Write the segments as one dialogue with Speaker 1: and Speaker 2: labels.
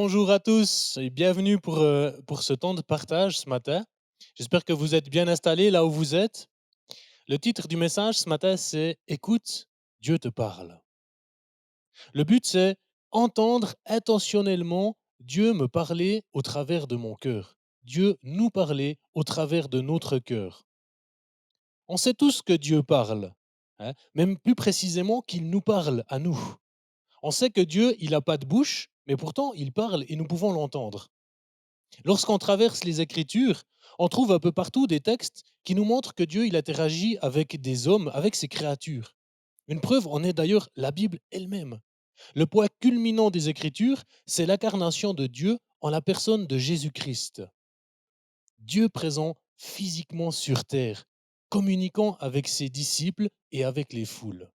Speaker 1: Bonjour à tous et bienvenue pour ce temps de partage ce matin. J'espère que vous êtes bien installés là où vous êtes. Le titre du message ce matin, c'est Écoute, Dieu te parle. Le but, c'est entendre intentionnellement Dieu me parler au travers de mon cœur. Dieu nous parler au travers de notre cœur. On sait tous que Dieu parle, hein, même plus précisément qu'il nous parle à nous. On sait que Dieu, il n'a pas de bouche, mais pourtant il parle et nous pouvons l'entendre. Lorsqu'on traverse les Écritures, on trouve un peu partout des textes qui nous montrent que Dieu il interagit avec des hommes, avec ses créatures. Une preuve en est d'ailleurs la Bible elle-même. Le point culminant des Écritures, c'est l'incarnation de Dieu en la personne de Jésus-Christ. Dieu présent physiquement sur terre, communiquant avec ses disciples et avec les foules.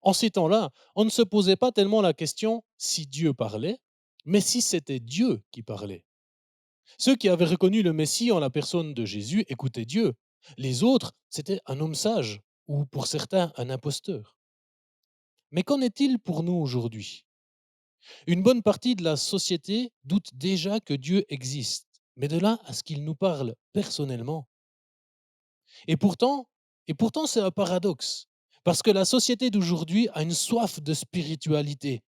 Speaker 1: En ces temps-là, on ne se posait pas tellement la question si Dieu parlait, mais si c'était Dieu qui parlait. Ceux qui avaient reconnu le Messie en la personne de Jésus écoutaient Dieu. Les autres, c'était un homme sage, ou pour certains, un imposteur. Mais qu'en est-il pour nous aujourd'hui? Une bonne partie de la société doute déjà que Dieu existe, mais de là à ce qu'il nous parle personnellement. Et pourtant, et pourtant, c'est un paradoxe, parce que la société d'aujourd'hui a une soif de spiritualité.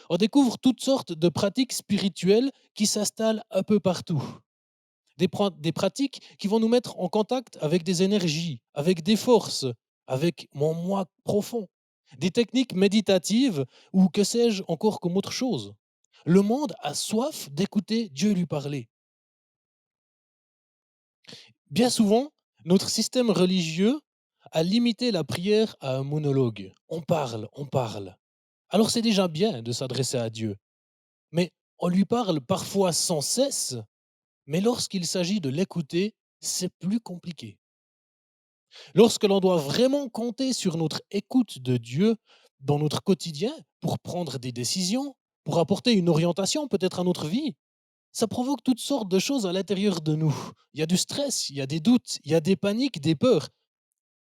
Speaker 1: On découvre toutes sortes de pratiques spirituelles qui s'installent un peu partout. Des pratiques qui vont nous mettre en contact avec des énergies, avec des forces, avec mon moi profond, des techniques méditatives ou que sais-je encore comme autre chose. Le monde a soif d'écouter Dieu lui parler. Bien souvent, notre système religieux a limité la prière à un monologue. On parle, on parle. Alors c'est déjà bien de s'adresser à Dieu, mais on lui parle parfois sans cesse, mais lorsqu'il s'agit de l'écouter, c'est plus compliqué. Lorsque l'on doit vraiment compter sur notre écoute de Dieu dans notre quotidien pour prendre des décisions, pour apporter une orientation peut-être à notre vie, ça provoque toutes sortes de choses à l'intérieur de nous. Il y a du stress, il y a des doutes, il y a des paniques, des peurs.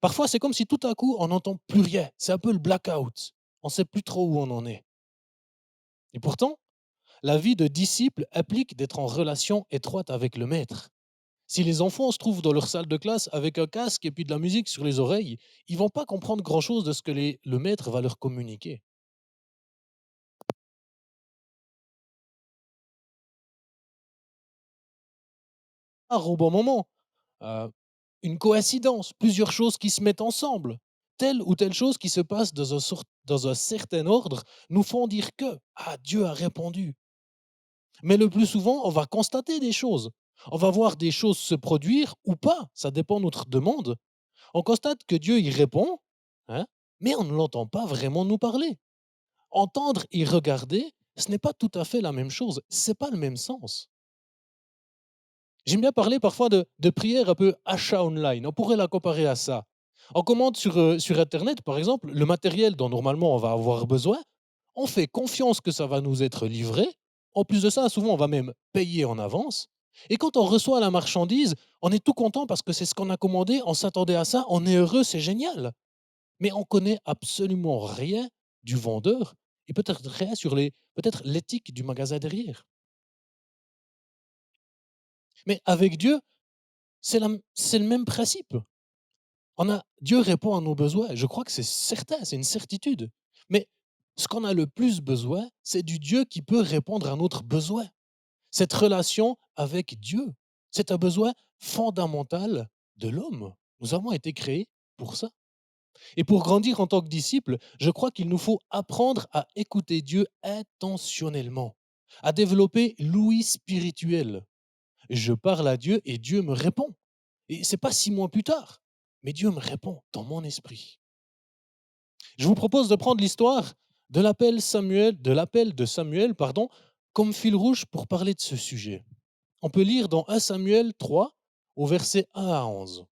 Speaker 1: Parfois, c'est comme si tout à coup, on n'entend plus rien. C'est un peu le blackout. On ne sait plus trop où on en est. Et pourtant, la vie de disciple implique d'être en relation étroite avec le maître. Si les enfants se trouvent dans leur salle de classe avec un casque et puis de la musique sur les oreilles, ils vont pas comprendre grand-chose de ce que le maître va leur communiquer. Au bon moment, euh, une coïncidence, plusieurs choses qui se mettent ensemble, telle ou telle chose qui se passe dans un certain ordre, nous font dire que Dieu a répondu. Mais le plus souvent, on va constater des choses. On va voir des choses se produire ou pas, ça dépend de notre demande. On constate que Dieu y répond, hein, mais on ne l'entend pas vraiment nous parler. Entendre et regarder, ce n'est pas tout à fait la même chose, c'est pas le même sens. J'aime bien parler parfois de prière un peu achat online, on pourrait la comparer à ça. On commande sur internet, par exemple, le matériel dont normalement on va avoir besoin, on fait confiance que ça va nous être livré. En plus de ça, souvent on va même payer en avance. Et quand on reçoit la marchandise, on est tout content parce que c'est ce qu'on a commandé, on s'attendait à ça, on est heureux, c'est génial. Mais on connaît absolument rien du vendeur et peut-être rien sur peut-être l'éthique du magasin derrière. Mais avec Dieu, c'est le même principe. Dieu répond à nos besoins. Je crois que c'est certain, c'est une certitude. Mais ce qu'on a le plus besoin, c'est du Dieu qui peut répondre à notre besoin. Cette relation avec Dieu, c'est un besoin fondamental de l'homme. Nous avons été créés pour ça. Et pour grandir en tant que disciple, je crois qu'il nous faut apprendre à écouter Dieu intentionnellement, à développer l'ouïe spirituelle. Je parle à Dieu et Dieu me répond. Et c'est pas 6 mois plus tard, mais Dieu me répond dans mon esprit. Je vous propose de prendre l'histoire de l'appel de Samuel, pardon, comme fil rouge pour parler de ce sujet. On peut lire dans 1 Samuel 3, au verset 1 à 11.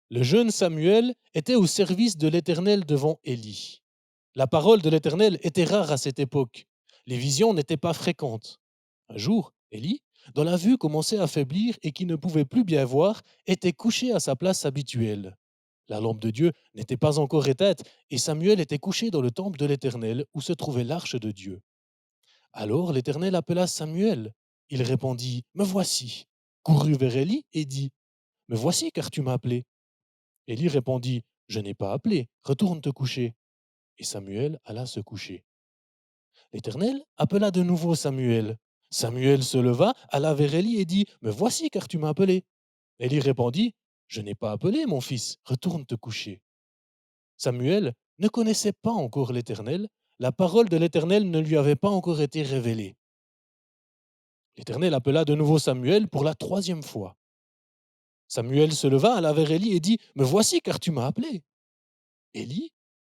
Speaker 1: Le jeune Samuel était au service de l'Éternel devant Élie. La parole de l'Éternel était rare à cette époque. Les visions n'étaient pas fréquentes. Un jour, Élie, dont la vue commençait à faiblir et qui ne pouvait plus bien voir, était couché à sa place habituelle. La lampe de Dieu n'était pas encore éteinte et Samuel était couché dans le temple de l'Éternel où se trouvait l'arche de Dieu. Alors l'Éternel appela Samuel. Il répondit, me voici. Courut vers Élie et dit, me voici car tu m'as appelé. Élie répondit, je n'ai pas appelé, retourne te coucher. Et Samuel alla se coucher. L'Éternel appela de nouveau Samuel. Samuel se leva, alla vers Élie et dit, me voici car tu m'as appelé. Élie répondit, je n'ai pas appelé mon fils, retourne te coucher. Samuel ne connaissait pas encore l'Éternel, la parole de l'Éternel ne lui avait pas encore été révélée. L'Éternel appela de nouveau Samuel pour la troisième fois. Samuel se leva, alla vers Élie et dit, me voici car tu m'as appelé. Élie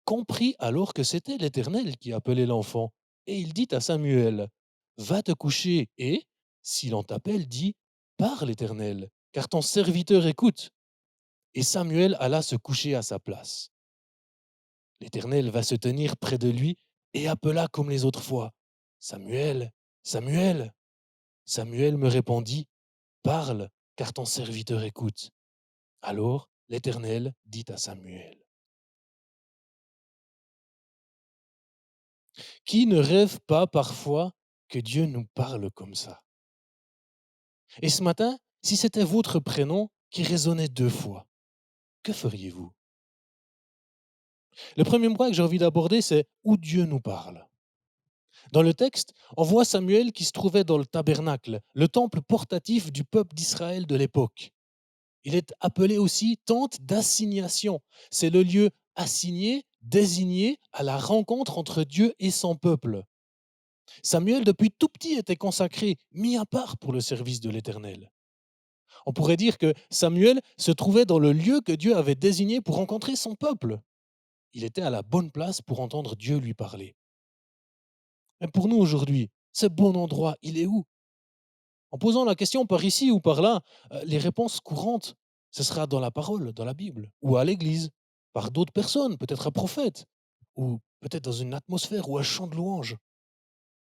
Speaker 1: comprit alors que c'était l'Éternel qui appelait l'enfant, et il dit à Samuel, va te coucher et, si l'on t'appelle, dis, parle l'Éternel, car ton serviteur écoute. Et Samuel alla se coucher à sa place. L'Éternel va se tenir près de lui et appela comme les autres fois, Samuel, Samuel. Samuel me répondit, parle, car ton serviteur écoute. Alors l'Éternel dit à Samuel, qui ne rêve pas parfois que Dieu nous parle comme ça? Et ce matin, si c'était votre prénom qui résonnait deux fois, que feriez-vous? Le premier point que j'ai envie d'aborder, c'est où Dieu nous parle. Dans le texte, on voit Samuel qui se trouvait dans le tabernacle, le temple portatif du peuple d'Israël de l'époque. Il est appelé aussi tente d'assignation. C'est le lieu assigné, désigné à la rencontre entre Dieu et son peuple. Samuel, depuis tout petit, était consacré, mis à part pour le service de l'Éternel. On pourrait dire que Samuel se trouvait dans le lieu que Dieu avait désigné pour rencontrer son peuple. Il était à la bonne place pour entendre Dieu lui parler. Mais pour nous aujourd'hui, ce bon endroit, il est où? En posant la question par ici ou par là, les réponses courantes, ce sera dans la parole, dans la Bible, ou à l'église, par d'autres personnes, peut-être un prophète, ou peut-être dans une atmosphère ou un chant de louange.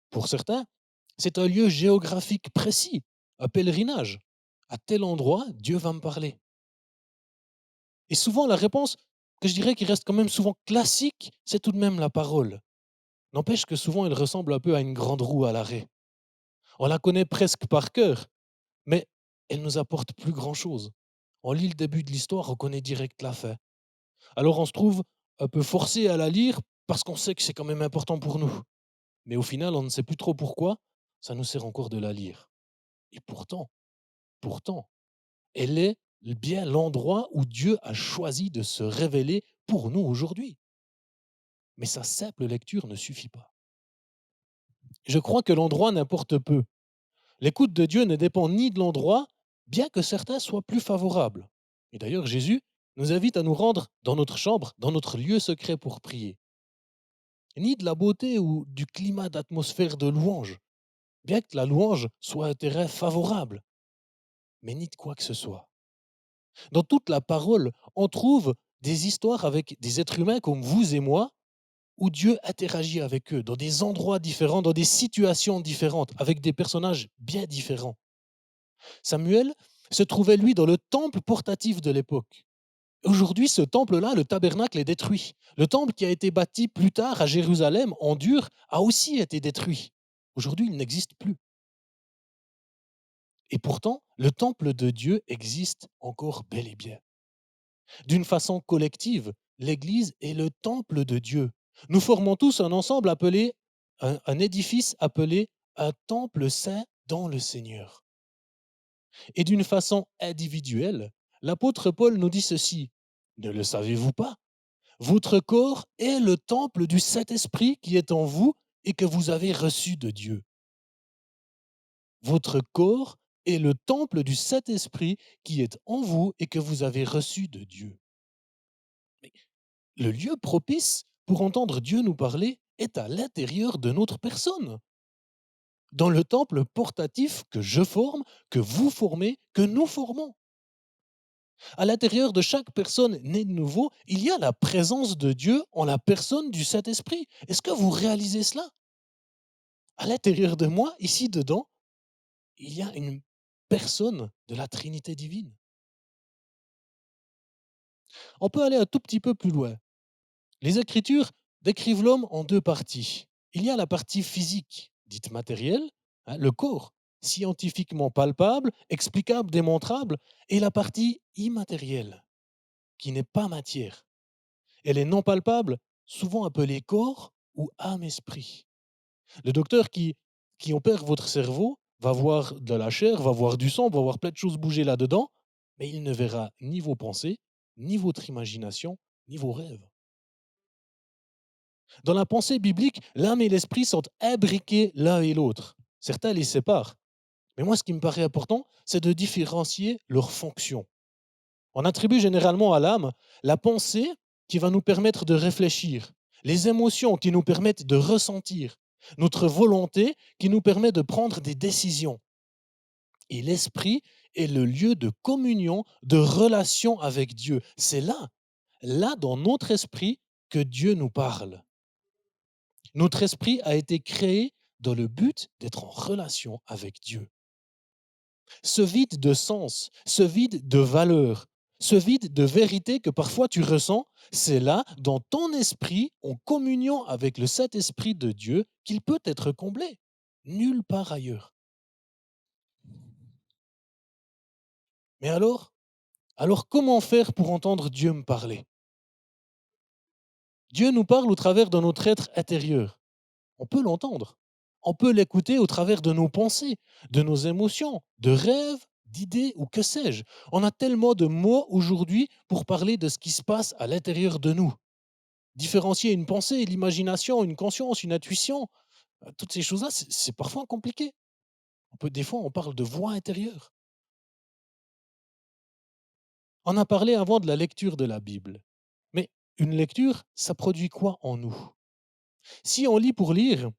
Speaker 1: Pour certains, c'est un lieu géographique précis, un pèlerinage. À tel endroit, Dieu va me parler. Et souvent, la réponse que je dirais qui reste quand même souvent classique, c'est tout de même la parole. N'empêche que souvent, elle ressemble un peu à une grande roue à l'arrêt. On la connaît presque par cœur, mais elle nous apporte plus grand-chose. On lit le début de l'histoire, on connaît direct la fin. Alors on se trouve un peu forcé à la lire parce qu'on sait que c'est quand même important pour nous. Mais au final, on ne sait plus trop pourquoi, ça nous sert encore de la lire. Et pourtant, elle est bien l'endroit où Dieu a choisi de se révéler pour nous aujourd'hui. Mais sa simple lecture ne suffit pas. Je crois que l'endroit n'importe peu. L'écoute de Dieu ne dépend ni de l'endroit, bien que certains soient plus favorables. Et d'ailleurs, Jésus nous invite à nous rendre dans notre chambre, dans notre lieu secret pour prier. Ni de la beauté ou du climat d'atmosphère de louange, bien que la louange soit un terrain favorable, mais ni de quoi que ce soit. Dans toute la parole, on trouve des histoires avec des êtres humains comme vous et moi, où Dieu interagit avec eux, dans des endroits différents, dans des situations différentes, avec des personnages bien différents. Samuel se trouvait, lui, dans le temple portatif de l'époque. Aujourd'hui, ce temple-là, le tabernacle, est détruit. Le temple qui a été bâti plus tard à Jérusalem, en dur, a aussi été détruit. Aujourd'hui, il n'existe plus. Et pourtant, le temple de Dieu existe encore bel et bien. D'une façon collective, l'Église est le temple de Dieu. Nous formons tous un ensemble appelé, un édifice appelé un temple saint dans le Seigneur. Et d'une façon individuelle, l'apôtre Paul nous dit ceci, ne le savez-vous pas? Votre corps est le temple du Saint-Esprit qui est en vous et que vous avez reçu de Dieu. Votre corps est le temple du Saint-Esprit qui est en vous et que vous avez reçu de Dieu. Mais le lieu propice pour entendre Dieu nous parler est à l'intérieur de notre personne. Dans le temple portatif que je forme, que vous formez, que nous formons. À l'intérieur de chaque personne née de nouveau, il y a la présence de Dieu en la personne du Saint-Esprit. Est-ce que vous réalisez cela? À l'intérieur de moi, ici dedans, il y a une personne de la Trinité divine. On peut aller un tout petit peu plus loin. Les Écritures décrivent l'homme en deux parties. Il y a la partie physique, dite matérielle, hein, le corps, scientifiquement palpable, explicable, démontrable, et la partie immatérielle, qui n'est pas matière. Elle est non palpable, souvent appelée corps ou âme-esprit. Le docteur qui opère votre cerveau va voir de la chair, va voir du sang, va voir plein de choses bouger là-dedans, mais il ne verra ni vos pensées, ni votre imagination, ni vos rêves. Dans la pensée biblique, l'âme et l'esprit sont imbriqués l'un et l'autre. Certains les séparent. Mais moi, ce qui me paraît important, c'est de différencier leurs fonctions. On attribue généralement à l'âme la pensée qui va nous permettre de réfléchir, les émotions qui nous permettent de ressentir, notre volonté qui nous permet de prendre des décisions. Et l'esprit est le lieu de communion, de relation avec Dieu. C'est là dans notre esprit, que Dieu nous parle. Notre esprit a été créé dans le but d'être en relation avec Dieu. Ce vide de sens, ce vide de valeur, ce vide de vérité que parfois tu ressens, c'est là, dans ton esprit, en communion avec le Saint-Esprit de Dieu, qu'il peut être comblé. Nulle part ailleurs. Mais alors comment faire pour entendre Dieu me parler? Dieu nous parle au travers de notre être intérieur. On peut l'entendre. On peut l'écouter au travers de nos pensées, de nos émotions, de rêves, d'idées ou que sais-je. On a tellement de mots aujourd'hui pour parler de ce qui se passe à l'intérieur de nous. Différencier une pensée, l'imagination, une conscience, une intuition, toutes ces choses-là, c'est parfois compliqué. Des fois, on parle de voix intérieure. On a parlé avant de la lecture de la Bible. Mais une lecture, ça produit quoi en nous? Si on lit pour lire,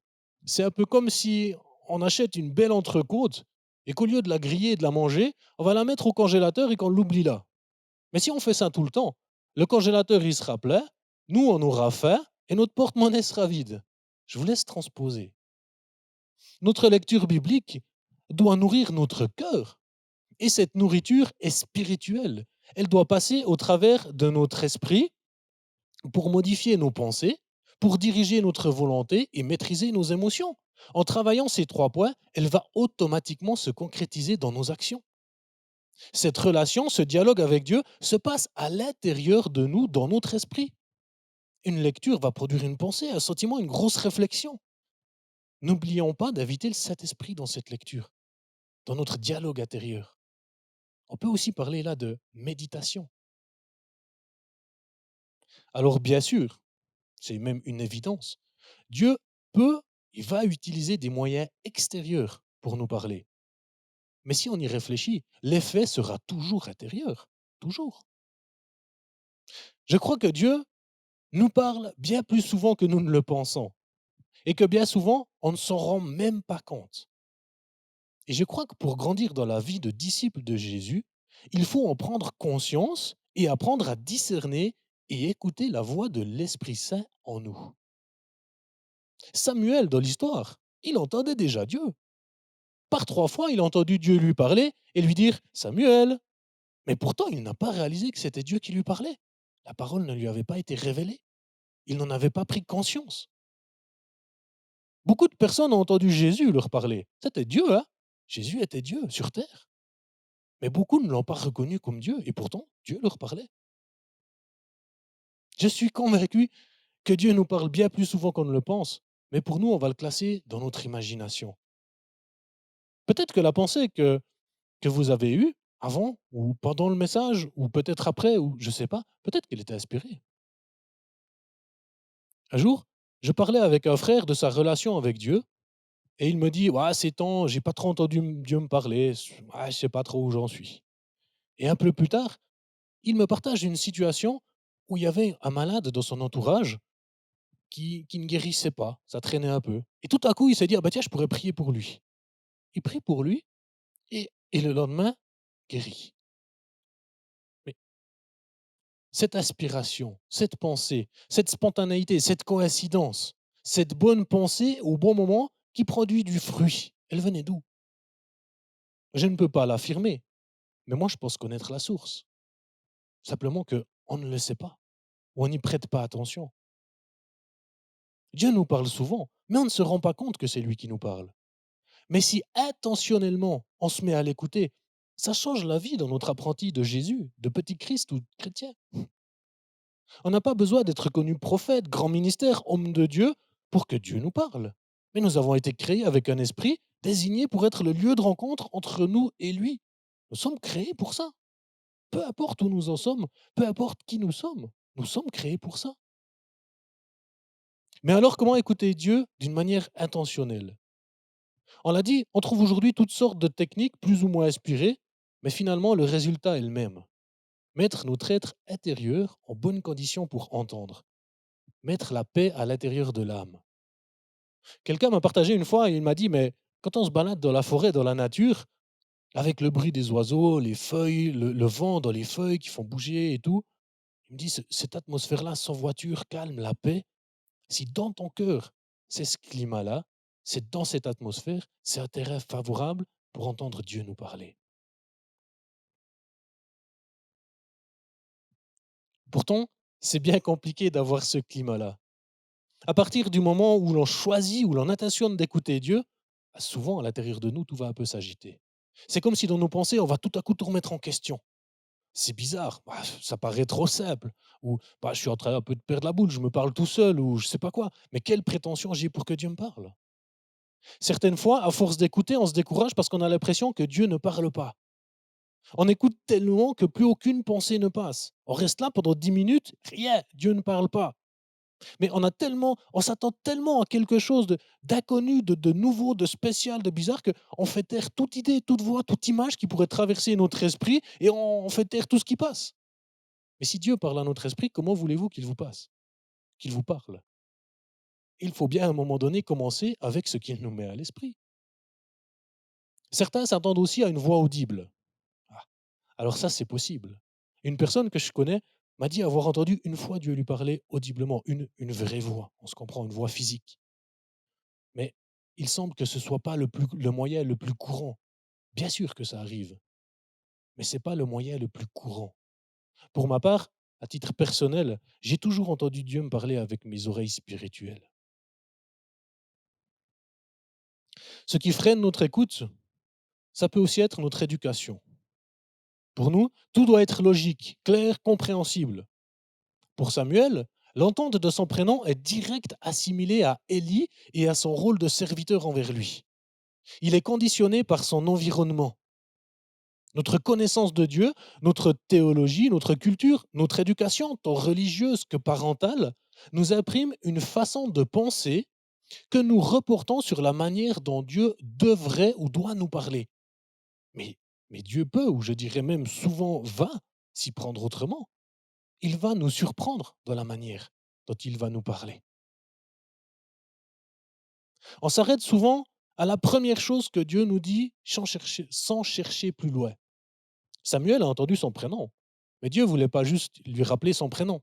Speaker 1: c'est un peu comme si on achète une belle entrecôte et qu'au lieu de la griller et de la manger, on va la mettre au congélateur et qu'on l'oublie là. Mais si on fait ça tout le temps, le congélateur il sera plein, nous on aura faim et notre porte-monnaie sera vide. Je vous laisse transposer. Notre lecture biblique doit nourrir notre cœur et cette nourriture est spirituelle. Elle doit passer au travers de notre esprit pour modifier nos pensées, pour diriger notre volonté et maîtriser nos émotions. En travaillant ces 3 points, elle va automatiquement se concrétiser dans nos actions. Cette relation, ce dialogue avec Dieu se passe à l'intérieur de nous, dans notre esprit. Une lecture va produire une pensée, un sentiment, une grosse réflexion. N'oublions pas d'inviter le Saint-Esprit dans cette lecture, dans notre dialogue intérieur. On peut aussi parler là de méditation. Alors bien sûr, c'est même une évidence. Dieu peut il va utiliser des moyens extérieurs pour nous parler. Mais si on y réfléchit, l'effet sera toujours intérieur. Toujours. Je crois que Dieu nous parle bien plus souvent que nous ne le pensons. Et que bien souvent, on ne s'en rend même pas compte. Et je crois que pour grandir dans la vie de disciple de Jésus, il faut en prendre conscience et apprendre à discerner et écouter la voix de l'Esprit Saint en nous. Samuel, dans l'histoire, il entendait déjà Dieu. Par 3 fois, il a entendu Dieu lui parler et lui dire: «Samuel!» Mais pourtant, il n'a pas réalisé que c'était Dieu qui lui parlait. La parole ne lui avait pas été révélée. Il n'en avait pas pris conscience. Beaucoup de personnes ont entendu Jésus leur parler. C'était Dieu, hein? Jésus était Dieu sur terre. Mais beaucoup ne l'ont pas reconnu comme Dieu et pourtant, Dieu leur parlait. Je suis convaincu que Dieu nous parle bien plus souvent qu'on ne le pense, mais pour nous, on va le classer dans notre imagination. Peut-être que la pensée que vous avez eue avant ou pendant le message ou peut-être après ou je sais pas, peut-être qu'elle était inspirée. Un jour, je parlais avec un frère de sa relation avec Dieu et il me dit: «Ouais, ces temps, j'ai pas trop entendu Dieu me parler, ouais, je sais pas trop où j'en suis». Et un peu plus tard, il me partage une situation où il y avait un malade dans son entourage qui ne guérissait pas, ça traînait un peu. Et tout à coup, il s'est dit: «Ah bah tiens, je pourrais prier pour lui». Il prie pour lui et le lendemain, guéri. Mais cette aspiration, cette pensée, cette spontanéité, cette coïncidence, cette bonne pensée au bon moment qui produit du fruit, elle venait d'où? Je ne peux pas l'affirmer, mais moi je pense connaître la source. Simplement qu'on ne le sait pas ou on n'y prête pas attention. Dieu nous parle souvent, mais on ne se rend pas compte que c'est lui qui nous parle. Mais si intentionnellement on se met à l'écouter, ça change la vie dans notre apprenti de Jésus, de petit Christ ou de chrétien. On n'a pas besoin d'être connu prophète, grand ministère, homme de Dieu pour que Dieu nous parle. Mais nous avons été créés avec un esprit désigné pour être le lieu de rencontre entre nous et lui. Nous sommes créés pour ça. Peu importe où nous en sommes, peu importe qui nous sommes créés pour ça. Mais alors, comment écouter Dieu d'une manière intentionnelle? On l'a dit, on trouve aujourd'hui toutes sortes de techniques plus ou moins inspirées, mais finalement, le résultat est le même. Mettre notre être intérieur en bonne condition pour entendre. Mettre la paix à l'intérieur de l'âme. Quelqu'un m'a partagé une fois et il m'a dit, mais quand on se balade dans la forêt, dans la nature, avec le bruit des oiseaux, les feuilles, le vent dans les feuilles qui font bouger et tout, il me dit, cette atmosphère-là, sans voiture, calme, la paix, si dans ton cœur, c'est ce climat-là, c'est dans cette atmosphère, c'est un terrain favorable pour entendre Dieu nous parler. Pourtant, c'est bien compliqué d'avoir ce climat-là. À partir du moment où l'on choisit, où l'on intentionne d'écouter Dieu, bah, souvent à l'intérieur de nous, tout va un peu s'agiter. C'est comme si dans nos pensées, on va tout à coup tout remettre en question. C'est bizarre, bah, ça paraît trop simple. Ou bah, je suis en train un peu de perdre la boule, je me parle tout seul, ou je sais pas quoi. Mais quelle prétention j'ai pour que Dieu me parle? Certaines fois, à force d'écouter, on se décourage parce qu'on a l'impression que Dieu ne parle pas. On écoute tellement que plus aucune pensée ne passe. On reste là pendant 10 minutes, rien, Dieu ne parle pas. Mais on s'attend tellement à quelque chose d'inconnu, de nouveau, de spécial, de bizarre, qu'on fait taire toute idée, toute voix, toute image qui pourrait traverser notre esprit et on fait taire tout ce qui passe. Mais si Dieu parle à notre esprit, comment voulez-vous qu'il vous passe, qu'il vous parle? Il faut bien à un moment donné commencer avec ce qu'il nous met à l'esprit. Certains s'attendent aussi à une voix audible. Ah, alors ça, c'est possible. Une personne que je connais m'a dit avoir entendu une fois Dieu lui parler audiblement, une vraie voix, on se comprend, une voix physique. Mais il semble que ce soit pas le moyen le plus courant. Bien sûr que ça arrive, mais c'est pas le moyen le plus courant. Pour ma part, à titre personnel, j'ai toujours entendu Dieu me parler avec mes oreilles spirituelles. Ce qui freine notre écoute, ça peut aussi être notre éducation. Pour nous, tout doit être logique, clair, compréhensible. Pour Samuel, l'entente de son prénom est direct assimilée à Élie et à son rôle de serviteur envers lui. Il est conditionné par son environnement. Notre connaissance de Dieu, notre théologie, notre culture, notre éducation, tant religieuse que parentale, nous imprime une façon de penser que nous reportons sur la manière dont Dieu devrait ou doit nous parler. Mais, mais Dieu peut, ou je dirais même souvent va, s'y prendre autrement. Il va nous surprendre dans la manière dont il va nous parler. On s'arrête souvent à la première chose que Dieu nous dit sans chercher plus loin. Samuel a entendu son prénom, mais Dieu voulait pas juste lui rappeler son prénom.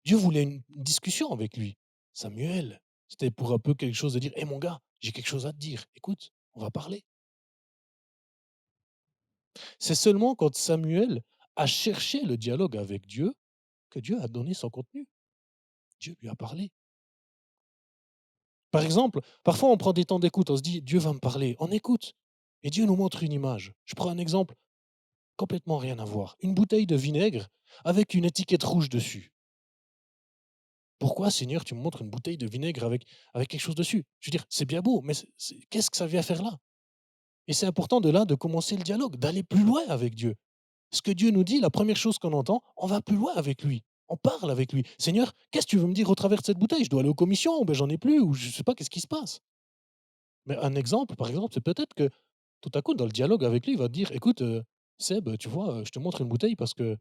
Speaker 1: Dieu voulait une discussion avec lui. Samuel, c'était pour un peu quelque chose de dire: «Hé mon gars, j'ai quelque chose à te dire. Écoute, on va parler». C'est seulement quand Samuel a cherché le dialogue avec Dieu que Dieu a donné son contenu. Dieu lui a parlé. Par exemple, parfois on prend des temps d'écoute, on se dit: «Dieu va me parler». On écoute et Dieu nous montre une image. Je prends un exemple complètement rien à voir. Une bouteille de vinaigre avec une étiquette rouge dessus. Pourquoi Seigneur, tu me montres une bouteille de vinaigre avec quelque chose dessus? Je veux dire, c'est bien beau, mais qu'est-ce que ça vient faire là? Et c'est important de là, de commencer le dialogue, d'aller plus loin avec Dieu. Ce que Dieu nous dit, la première chose qu'on entend, on va plus loin avec lui. On parle avec lui. Seigneur, qu'est-ce que tu veux me dire au travers de cette bouteille? Je dois aller aux commissions, ou ben j'en ai plus, ou je sais pas qu'est-ce qui se passe. Mais un exemple, par exemple, c'est peut-être que tout à coup, dans le dialogue avec lui, il va te dire: «Écoute, Seb, tu vois, je te montre une bouteille parce que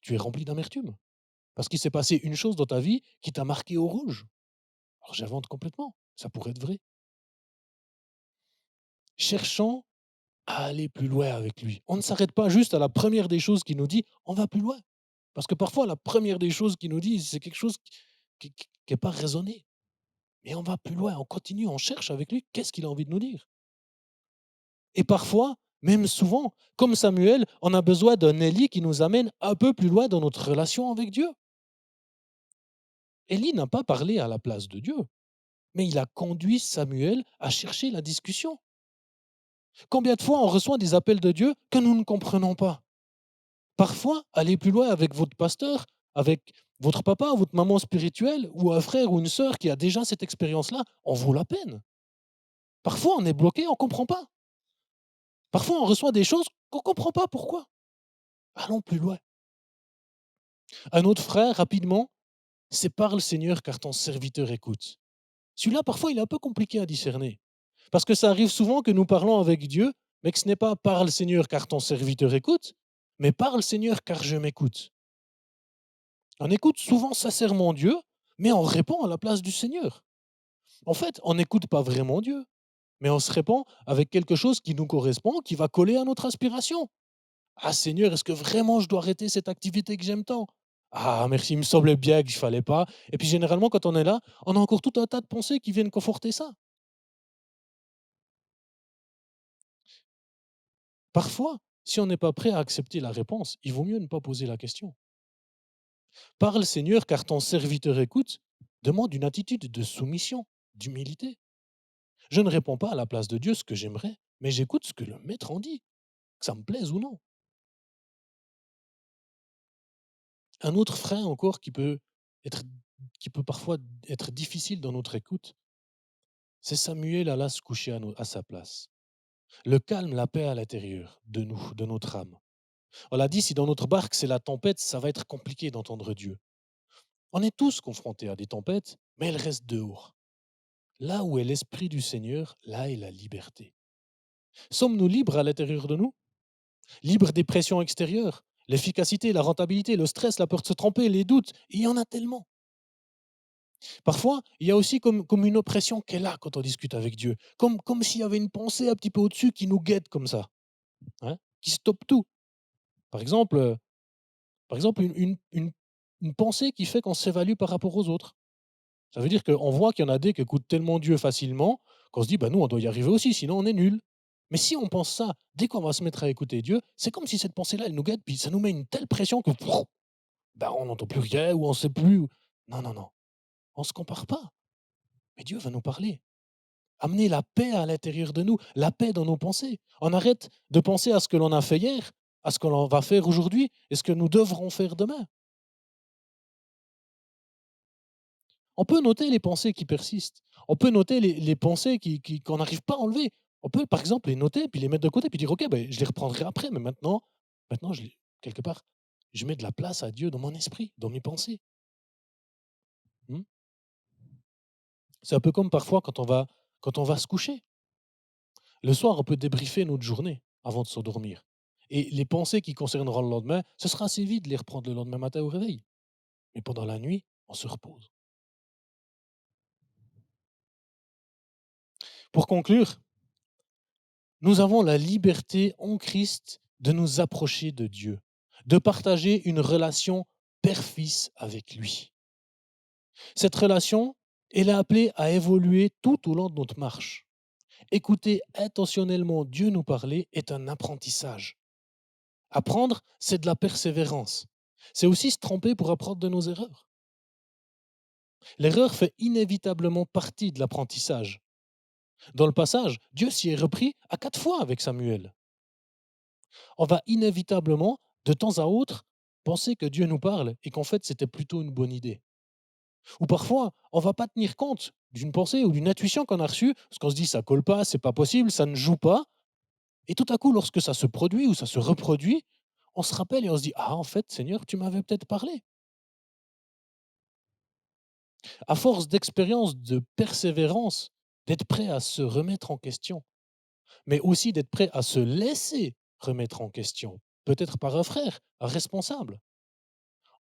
Speaker 1: tu es rempli d'amertume. Parce qu'il s'est passé une chose dans ta vie qui t'a marqué au rouge». Alors j'invente complètement, ça pourrait être vrai. Cherchons à aller plus loin avec lui. On ne s'arrête pas juste à la première des choses qu'il nous dit, on va plus loin. Parce que parfois, la première des choses qu'il nous dit, c'est quelque chose qui est pas raisonné. Mais on va plus loin, on continue, on cherche avec lui qu'est-ce qu'il a envie de nous dire. Et parfois, même souvent, comme Samuel, on a besoin d'un Élie qui nous amène un peu plus loin dans notre relation avec Dieu. Élie n'a pas parlé à la place de Dieu. mais il a conduit Samuel à chercher la discussion. Combien de fois on reçoit des appels de Dieu que nous ne comprenons pas? Parfois, aller plus loin avec votre pasteur, avec votre papa, votre maman spirituelle, ou un frère ou une sœur qui a déjà cette expérience-là, en vaut la peine. Parfois, on est bloqué, on ne comprend pas. Parfois, on reçoit des choses qu'on ne comprend pas pourquoi. Allons plus loin. Un autre frère, rapidement, c'est parle Seigneur car ton serviteur écoute. Celui-là, parfois, il est un peu compliqué à discerner. Parce que ça arrive souvent que nous parlons avec Dieu, mais que ce n'est pas parle Seigneur car ton serviteur écoute, mais parle Seigneur car je m'écoute. On écoute souvent sincèrement Dieu, mais on répond à la place du Seigneur. En fait, on n'écoute pas vraiment Dieu, mais on se répond avec quelque chose qui nous correspond, qui va coller à notre aspiration. Ah Seigneur, est-ce que vraiment je dois arrêter cette activité que j'aime tant? Ah merci, il me semblait bien qu'il ne fallait pas. Et puis généralement, quand on est là, on a encore tout un tas de pensées qui viennent conforter ça. Parfois, si on n'est pas prêt à accepter la réponse, il vaut mieux ne pas poser la question. Parle Seigneur, car ton serviteur écoute, demande une attitude de soumission, d'humilité. Je ne réponds pas à la place de Dieu ce que j'aimerais, mais j'écoute ce que le maître en dit, que ça me plaise ou non. Un autre frein encore être, qui peut parfois être difficile dans notre écoute, c'est Samuel alla se coucher à sa place. Le calme, la paix à l'intérieur de nous, de notre âme. On l'a dit, si dans notre barque c'est la tempête, ça va être compliqué d'entendre Dieu. On est tous confrontés à des tempêtes, mais elles restent dehors. Là où est l'Esprit du Seigneur, là est la liberté. Sommes-nous libres à l'intérieur de nous? Libres des pressions extérieures? L'efficacité, la rentabilité, le stress, la peur de se tromper, les doutes, il y en a tellement. Parfois, il y a aussi comme une oppression qui est là quand on discute avec Dieu, comme s'il y avait une pensée un petit peu au-dessus qui nous guette comme ça, hein, qui stoppe tout. Par exemple, une pensée qui fait qu'on s'évalue par rapport aux autres. Ça veut dire qu'on voit qu'il y en a des qui écoutent tellement Dieu facilement qu'on se dit: «Bah, nous, on doit y arriver aussi, sinon on est nuls». Mais si on pense ça, dès qu'on va se mettre à écouter Dieu, c'est comme si cette pensée-là, elle nous guette, puis ça nous met une telle pression que, bah, on n'entend plus rien ou on ne sait plus. Non, non, non, on ne se compare pas. Mais Dieu va nous parler. Amener la paix à l'intérieur de nous, la paix dans nos pensées. On arrête de penser à ce que l'on a fait hier, à ce que l'on va faire aujourd'hui et ce que nous devrons faire demain. On peut noter les pensées qui persistent. On peut noter les pensées qu'on n'arrive pas à enlever. On peut, par exemple, les noter, puis les mettre de côté, puis dire: «OK, ben, je les reprendrai après, mais maintenant quelque part, je mets de la place à Dieu dans mon esprit, dans mes pensées». Mmh. C'est un peu comme parfois quand on va se coucher. Le soir, on peut débriefer notre journée avant de s'endormir et les pensées qui concerneront le lendemain, ce sera assez vite de les reprendre le lendemain matin au réveil. Mais pendant la nuit, on se repose. Pour conclure, nous avons la liberté en Christ de nous approcher de Dieu, de partager une relation père-fils avec lui. Cette relation, elle est appelée à évoluer tout au long de notre marche. Écouter intentionnellement Dieu nous parler est un apprentissage. Apprendre, c'est de la persévérance. C'est aussi se tromper pour apprendre de nos erreurs. L'erreur fait inévitablement partie de l'apprentissage. Dans le passage, Dieu s'y est repris à 4 fois avec Samuel. On va inévitablement, de temps à autre, penser que Dieu nous parle et qu'en fait, c'était plutôt une bonne idée. Ou parfois, on va pas tenir compte d'une pensée ou d'une intuition qu'on a reçue, parce qu'on se dit ça colle pas, c'est pas possible, ça ne joue pas. Et tout à coup, lorsque ça se produit ou ça se reproduit, on se rappelle et on se dit: «Ah, en fait, Seigneur, tu m'avais peut-être parlé». À force d'expérience, de persévérance, d'être prêt à se remettre en question, mais aussi d'être prêt à se laisser remettre en question, peut-être par un frère, un responsable.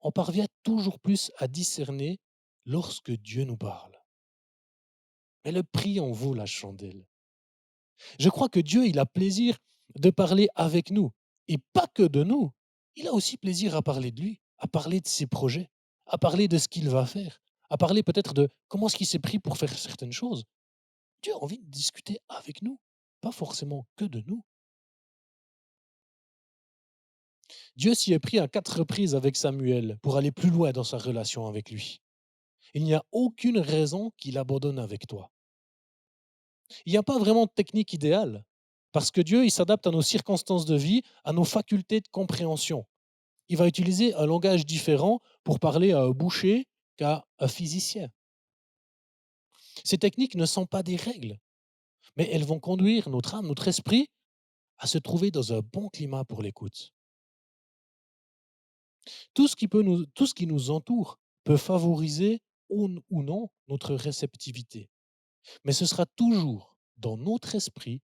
Speaker 1: On parvient toujours plus à discerner lorsque Dieu nous parle. Mais le prix en vaut la chandelle. Je crois que Dieu, il a plaisir de parler avec nous, et pas que de nous. Il a aussi plaisir à parler de lui, à parler de ses projets, à parler de ce qu'il va faire, à parler peut-être de comment est-ce qu'il s'est pris pour faire certaines choses. Dieu a envie de discuter avec nous, pas forcément que de nous. Dieu s'y est pris à 4 reprises avec Samuel pour aller plus loin dans sa relation avec lui. Il n'y a aucune raison qu'il abandonne avec toi. Il n'y a pas vraiment de technique idéale, parce que Dieu, il s'adapte à nos circonstances de vie, à nos facultés de compréhension. Il va utiliser un langage différent pour parler à un boucher qu'à un physicien. Ces techniques ne sont pas des règles, mais elles vont conduire notre âme, notre esprit, à se trouver dans un bon climat pour l'écoute. Tout ce qui nous entoure peut favoriser ou non notre réceptivité. Mais ce sera toujours dans notre esprit,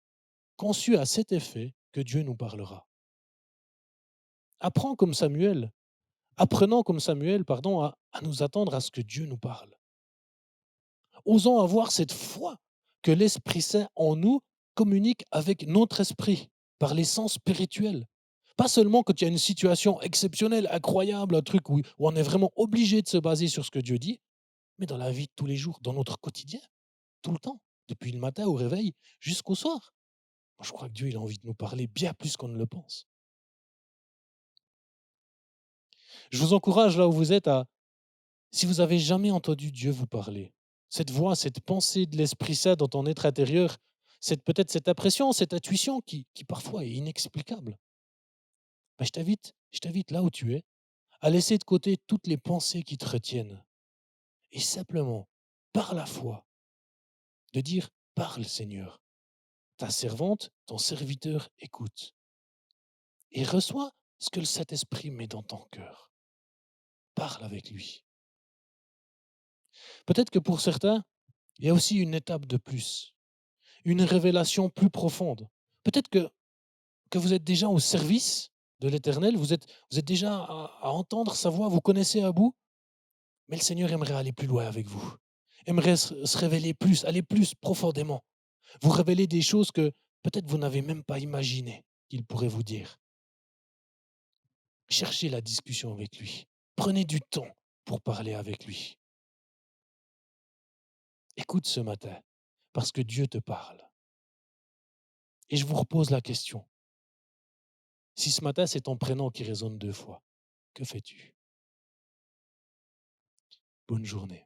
Speaker 1: conçu à cet effet, que Dieu nous parlera. Apprends comme Samuel, apprenons comme Samuel, pardon, à nous attendre à ce que Dieu nous parle. Osons avoir cette foi que l'Esprit Saint en nous communique avec notre esprit par les sens spirituels. Pas seulement quand il y a une situation exceptionnelle, incroyable, un truc où on est vraiment obligé de se baser sur ce que Dieu dit, mais dans la vie de tous les jours, dans notre quotidien, tout le temps, depuis le matin au réveil jusqu'au soir. Moi, je crois que Dieu il a envie de nous parler bien plus qu'on ne le pense. Je vous encourage là où vous êtes à, si vous avez jamais entendu Dieu vous parler, cette voix, cette pensée de l'Esprit Saint dans ton être intérieur, peut-être cette impression, cette intuition qui parfois est inexplicable, ben, je t'invite là où tu es, à laisser de côté toutes les pensées qui te retiennent et simplement, par la foi, de dire: «Parle Seigneur, ta servante, ton serviteur écoute» et reçois ce que le Saint-Esprit met dans ton cœur. Parle avec lui. Peut-être que pour certains, il y a aussi une étape de plus, une révélation plus profonde. Peut-être que vous êtes déjà au service de l'Éternel, vous êtes déjà à entendre sa voix, vous connaissez à bout, mais le Seigneur aimerait aller plus loin avec vous, aimerait se révéler plus, aller plus profondément, vous révéler des choses que peut-être vous n'avez même pas imaginé qu'il pourrait vous dire. Cherchez la discussion avec lui. Prenez du temps pour parler avec lui. Écoute ce matin, parce que Dieu te parle. Et je vous repose la question. Si ce matin, c'est ton prénom qui résonne 2 fois, que fais-tu? Bonne journée.